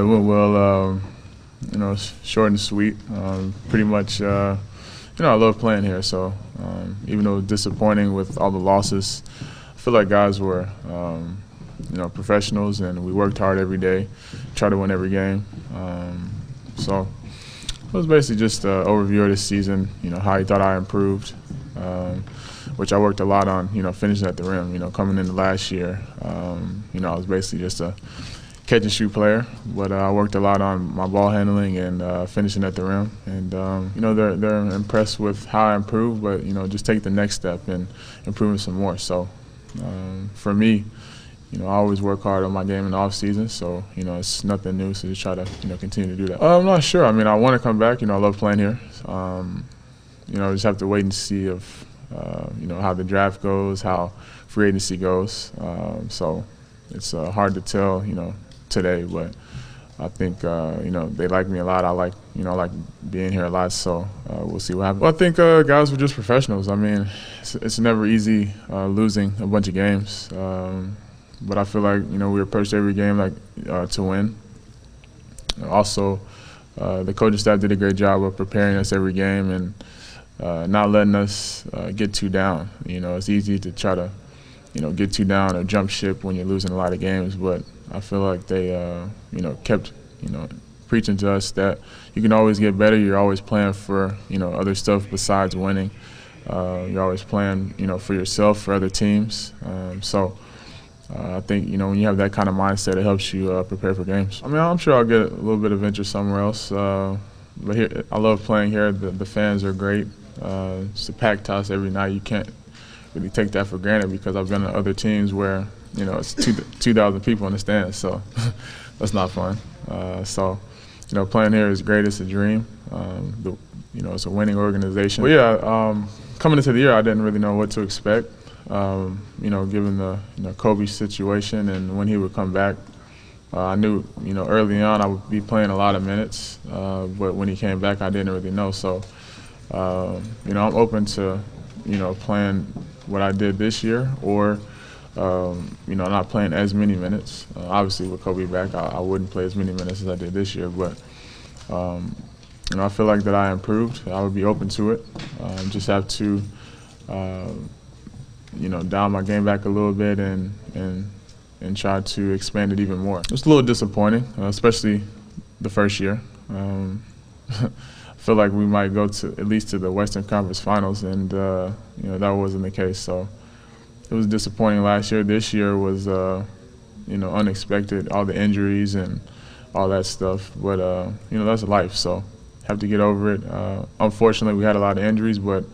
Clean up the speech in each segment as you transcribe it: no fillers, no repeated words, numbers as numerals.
It went well, short and sweet. Pretty much, I love playing here. So even though it was disappointing with all the losses, I feel like guys were, professionals, and we worked hard every day, try to win every game. So it was basically just an overview of this season, how he thought I improved, which I worked a lot on, finishing at the rim. Coming into last year, I was basically just a catch and shoot player, but I worked a lot on my ball handling and finishing at the rim. And they're impressed with how I improved, but just take the next step and improving some more. So for me, I always work hard on my game in the off season, so it's nothing new. So just try to continue to do that. I'm not sure. I mean, I want to come back. I love playing here. Just have to wait and see if how the draft goes, how free agency goes. So it's hard to tell today, but I think they like me a lot. I like being here a lot. So we'll see what happens. Well, I think guys were just professionals. I mean, it's never easy losing a bunch of games. But I feel like we approached every game to win. Also, the coaching staff did a great job of preparing us every game and not letting us get too down. It's easy to try to get too down or jump ship when you're losing a lot of games. But I feel like they kept preaching to us that you can always get better. You're always playing for other stuff besides winning. You're always playing for yourself, for other teams. I think, when you have that kind of mindset, it helps you prepare for games. I mean, I'm sure I'll get a little bit of interest somewhere else. But here, I love playing here. The fans are great. It's a packed house every night. You can't really take that for granted because I've been to other teams where, it's 2,000 people in the stands. So that's not fun. Playing here is great. It's a dream. It's a winning organization. But yeah, coming into the year, I didn't really know what to expect. Given the Kobe situation and when he would come back, I knew early on I would be playing a lot of minutes, but when he came back I didn't really know. So I'm open to playing what I did this year, or not playing as many minutes. Obviously with Kobe back I wouldn't play as many minutes as I did this year, but I feel like that I improved. I would be open to it. Just have to dial my game back a little bit and try to expand it even more. It's a little disappointing, especially the first year. I feel like we might go to at least to the Western Conference Finals, and that wasn't the case. So it was disappointing last year. This year was unexpected, all the injuries and all that stuff. But that's life, so have to get over it. Unfortunately, we had a lot of injuries, but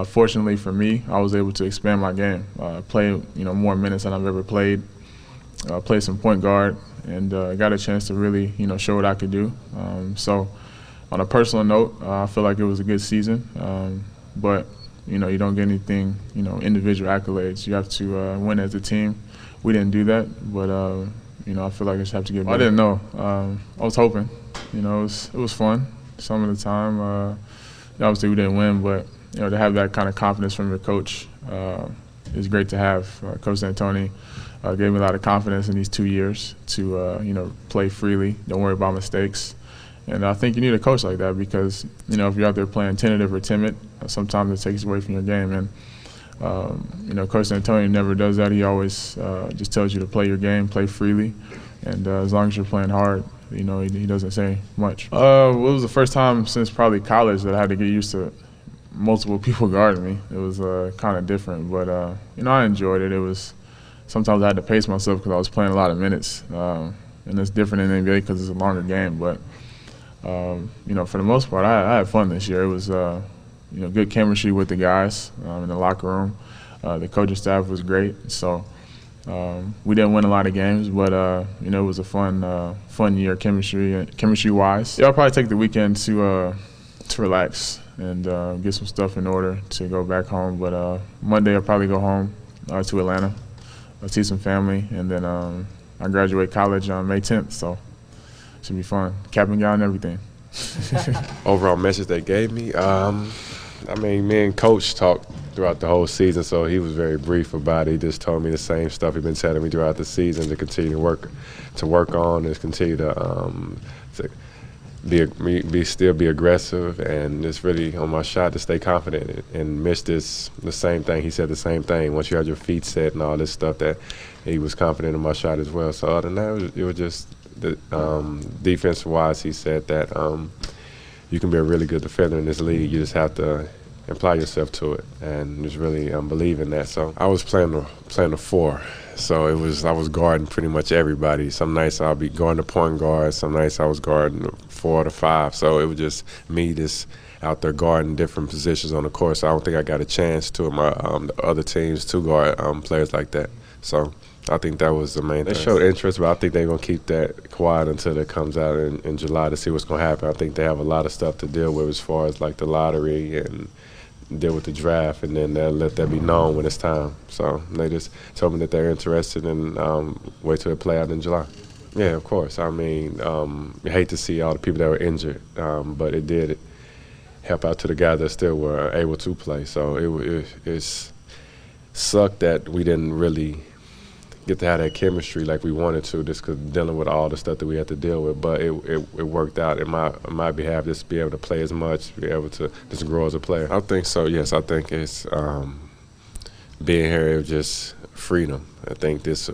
fortunately for me, I was able to expand my game, play more minutes than I've ever played, play some point guard, and got a chance to really show what I could do. So on a personal note, I feel like it was a good season, but you don't get anything individual accolades. You have to win as a team. We didn't do that, but I feel like I just have to get better. I didn't know. I was hoping. It was fun some of the time. Obviously we didn't win, but to have that kind of confidence from your coach is great to have. Coach D'Antoni gave me a lot of confidence in these 2 years to play freely, don't worry about mistakes. And I think you need a coach like that because if you're out there playing tentative or timid, sometimes it takes away from your game. And Coach D'Antoni never does that. He always just tells you to play your game, play freely, and as long as you're playing hard, he doesn't say much. It was the first time since probably college that I had to get used to multiple people guarding me. It was kind of different, but I enjoyed it. It was sometimes I had to pace myself because I was playing a lot of minutes, and it's different in the NBA because it's a longer game. But for the most part, I had fun this year. It was good chemistry with the guys in the locker room. The coaching staff was great. So we didn't win a lot of games, but it was a fun year chemistry-wise. Yeah, I'll probably take the weekend to relax and get some stuff in order to go back home. But Monday I'll probably go home to Atlanta, see some family, and then I graduate college on May 10th, so it should be fun. Cap and gown and everything. Overall message they gave me, I mean, me and Coach talked throughout the whole season, so he was very brief about it. He just told me the same stuff he's been telling me throughout the season to continue to work on and continue to still be aggressive, and just really on my shot to stay confident and miss the same thing. He said the same thing. Once you had your feet set and all this stuff, that he was confident in my shot as well. So other than that, it was just defensive-wise, he said that you can be a really good defender in this league. You just have to apply yourself to it, and just really believe in that. So I was playing the 4. So I was guarding pretty much everybody. Some nights I'll be guarding the point guard. Some nights I was guarding the 4 to 5. So it was just me just out there guarding different positions on the court. So I don't think I got a chance to my the other teams to guard players like that. So I think that was the main thing. They showed interest, but I think they're going to keep that quiet until it comes out in July to see what's going to happen. I think they have a lot of stuff to deal with as far as like the lottery and deal with the draft, and then they'll let that be known when it's time. So they just told me that they're interested and wait till it play out in July. Yeah, of course. I mean, you hate to see all the people that were injured, but it did help out to the guys that still were able to play. So it sucked that we didn't really get to have that chemistry like we wanted to, just because dealing with all the stuff that we had to deal with. But it worked out in my behalf, just to be able to play as much, be able to just grow as a player. I think so, yes. I think it's being here, it was just freedom. I think this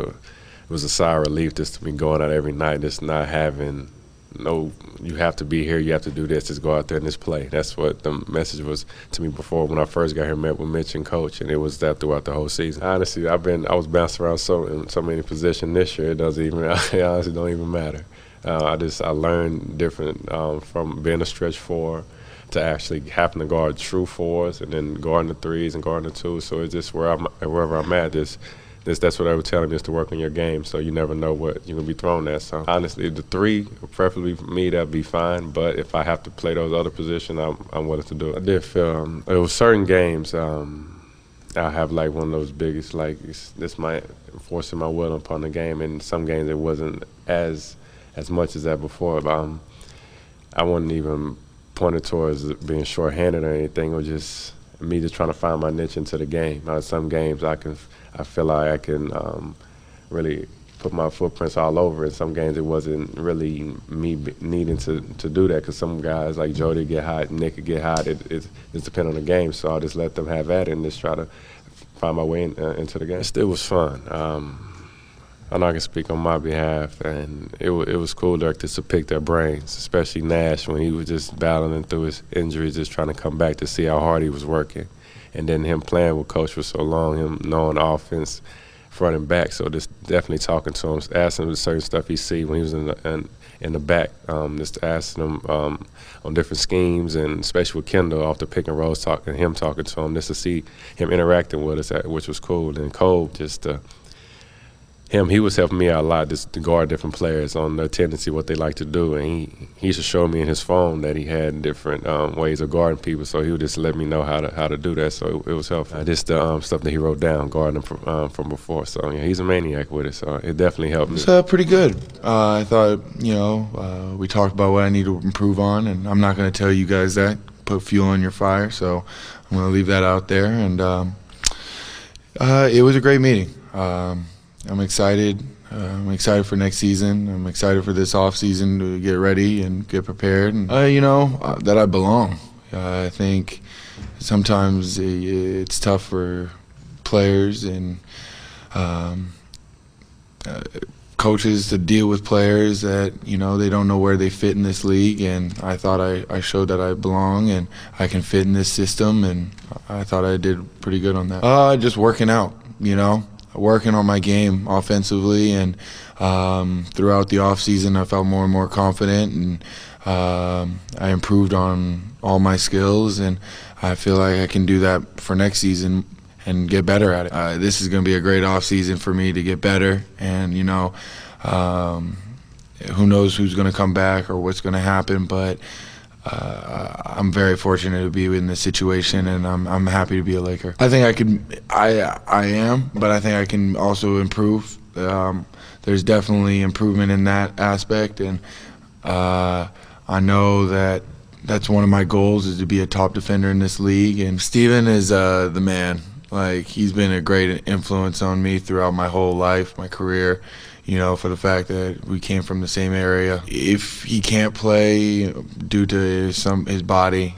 was a sigh of relief just to be going out every night, just not having you have to be here, you have to do this, just go out there and just play. That's what the message was to me before when I first got here, met with Mitch and Coach, and it was that throughout the whole season. Honestly, I was bouncing around in so many positions this year, it honestly don't even matter. I learned different from being a stretch 4 to actually having to guard true 4s and then guarding the 3s and guarding the 2s. So it's just wherever I'm at, that's what they were telling me, is to work on your game, so you never know what you're going to be thrown at. So honestly, the 3, preferably for me, that'd be fine. But if I have to play those other positions, I'm willing to do it. I did feel there was certain games I have like one of those biggest, like this might force my will upon the game. And some games it wasn't as much as that before. But I wasn't even pointed towards being short-handed or anything. It was just me just trying to find my niche into the game. Some games I feel like I can really put my footprints all over. In some games it wasn't really me needing to do that, because some guys like Jody get hot, Nick could get hot. It depends on the game, so I just let them have at it and just try to find my way into the game. It still was fun. I know I can speak on my behalf, and it was cool just to pick their brains, especially Nash when he was just battling through his injuries, just trying to come back to see how hard he was working. And then him playing with Coach for so long, him knowing offense front and back. So just definitely talking to him, asking him the certain stuff he see when he was in the back, just asking him on different schemes, and especially with Kendall off the pick and rolls, talking to him just to see him interacting with us, which was cool. And Cole, he was helping me out a lot, just to guard different players on their tendency, what they like to do. And he used to show me in his phone that he had different ways of guarding people, so he would just let me know how to do that. So it was helpful. Just the stuff that he wrote down, guarding from before. So yeah, he's a maniac with it, so it definitely helped me. It's pretty good. I thought, we talked about what I need to improve on, and I'm not going to tell you guys that, put fuel on your fire, so I'm going to leave that out there. And it was a great meeting. I'm excited. I'm excited for next season. I'm excited for this off season to get ready and get prepared. And, that I belong. I think sometimes it's tough for players and coaches to deal with players that, they don't know where they fit in this league. And I thought I showed that I belong and I can fit in this system. And I thought I did pretty good on that. Just working out, working on my game offensively, and throughout the off season I felt more and more confident, and I improved on all my skills, and I feel like I can do that for next season and get better at it. This is going to be a great off season for me to get better, and who knows who's going to come back or what's going to happen, but I'm very fortunate to be in this situation, and I'm happy to be a Laker. I think I am, but I think I can also improve. There's definitely improvement in that aspect, and I know that that's one of my goals, is to be a top defender in this league. And Steven is the man. Like, he's been a great influence on me throughout my whole life, my career, for the fact that we came from the same area. If he can't play due to his body,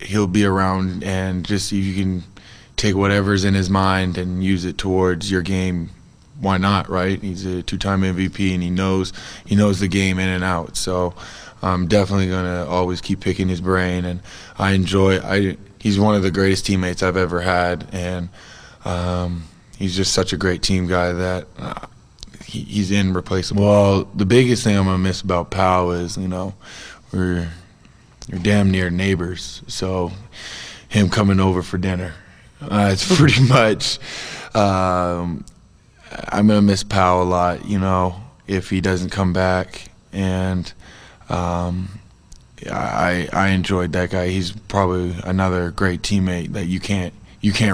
he'll be around, and just if you can take whatever's in his mind and use it towards your game, why not, right? He's a two-time MVP, and he knows the game in and out. So I'm definitely gonna always keep picking his brain, and he's one of the greatest teammates I've ever had, and he's just such a great team guy that he's irreplaceable. Well, the biggest thing I'm gonna miss about Powell is, we're damn near neighbors, so him coming over for dinner, it's pretty much. I'm gonna miss Powell a lot, if he doesn't come back, and I enjoyed that guy. He's probably another great teammate that you can't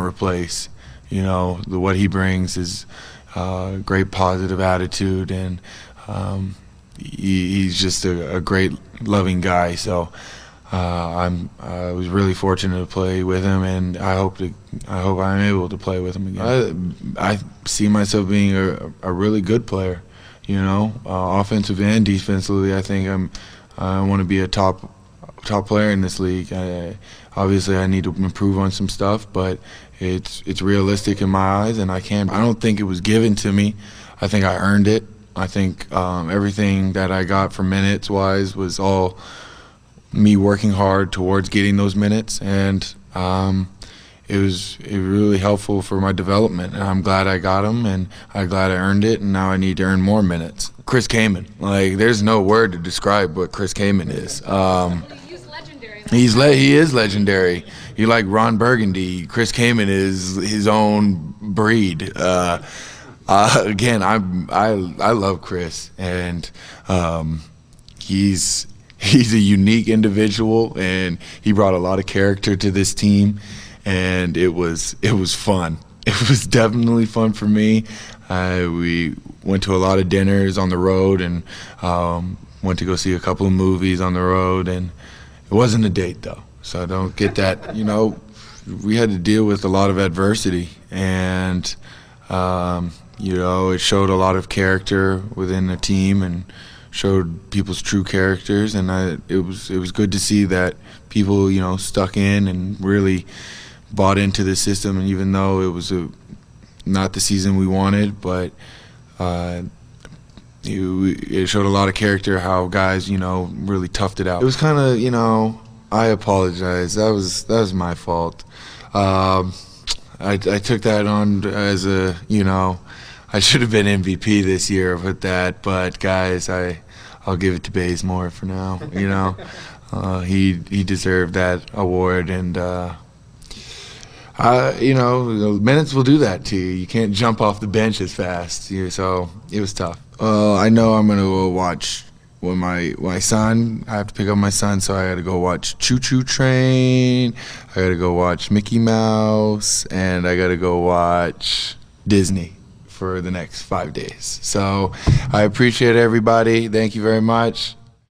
replace. What he brings is great positive attitude, and he's just a great loving guy. So I was really fortunate to play with him, and I hope I'm able to play with him again. I see myself being a really good player, offensive and defensively. I think I want to be a top player in this league. Obviously, I need to improve on some stuff, but it's realistic in my eyes, and I don't think it was given to me. I think I earned it. I think everything that I got for minutes-wise was all me working hard towards getting those minutes, and it was really helpful for my development, and I'm glad I got them, and I'm glad I earned it, and now I need to earn more minutes. Chris Kaman, there's no word to describe what Chris Kaman is. He is legendary. You like Ron Burgundy. Chris Kaman is his own breed. Again, I love Chris, and he's a unique individual, and he brought a lot of character to this team, and it was fun. It was definitely fun for me. We went to a lot of dinners on the road, and went to go see a couple of movies on the road, and it wasn't a date though, so don't get that. We had to deal with a lot of adversity, and it showed a lot of character within the team, and showed people's true characters, and it was good to see that people stuck in and really bought into the system. And even though it was not the season we wanted, but it showed a lot of character, how guys really toughed it out. It was kind of I apologize. That was my fault. I took that on as I should have been MVP this year with that, but guys, I'll give it to Bazemore for now. He deserved that award, and minutes will do that to you. You can't jump off the bench as fast, so it was tough. I know I'm gonna go watch with my son. I have to pick up my son, so I got to go watch Choo Choo Train. I got to go watch Mickey Mouse, and I got to go watch Disney for the next 5 days. So I appreciate everybody. Thank you very much.